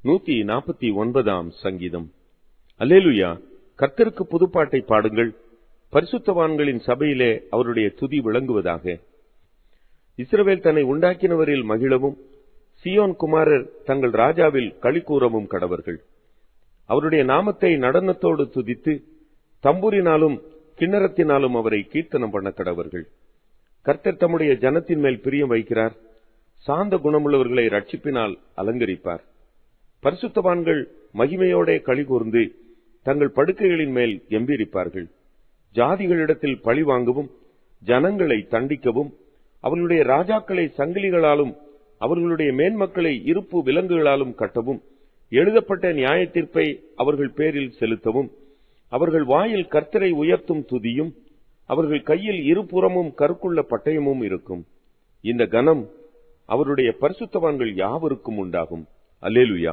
149 சங்கீதம். அல்லேலூயா. கர்த்தருக்கு புதுப்பாட்டை பாடுங்கள், பரிசுத்தவான்களின் சபையிலே அவருடைய துதி விளங்குவதாக. இஸ்ரவேல் தன்னை உண்டாக்கினவரில் மகிழவும், சீயோன் குமாரர் தங்கள் ராஜாவில் களி கூறவும் கடவர்கள். அவருடைய நாமத்தை நடனத்தோடு துதித்து, தம்புரினாலும் கிண்ணறத்தினாலும் அவரை கீர்த்தனம் பண்ண கடவர்கள். கர்த்தர் தம்முடைய ஜனத்தின் மேல் பிரியம் வைக்கிறார், சாந்த குணமுள்ளவர்களை ரட்சிப்பினால் அலங்கரிப்பார். பரிசுத்தவான்கள் மகிமையோடே களி கூர்ந்து தங்கள் படுக்கைகளின் மேல் கெம்பீரிப்பார்கள். ஜாதிகளிடத்தில் பழி வாங்கவும், ஜனங்களை தண்டிக்கவும், அவர்களுடைய ராஜாக்களை சங்கிலிகளாலும் அவர்களுடைய மேன்மக்களை இருப்பு விலங்குகளாலும் கட்டவும், எழுதப்பட்ட நியாய தீர்ப்பை அவர்கள் பேரில் செலுத்தவும், அவர்கள் வாயில் கர்த்தரை உயர்த்தும் துதியும், அவர்கள் கையில் இருபுறமும் கருக்குள்ள பட்டயமும் இருக்கும். இந்த கனம் அவருடைய பரிசுத்தவான்கள் யாவருக்கும் உண்டாகும். அல்லேலூயா.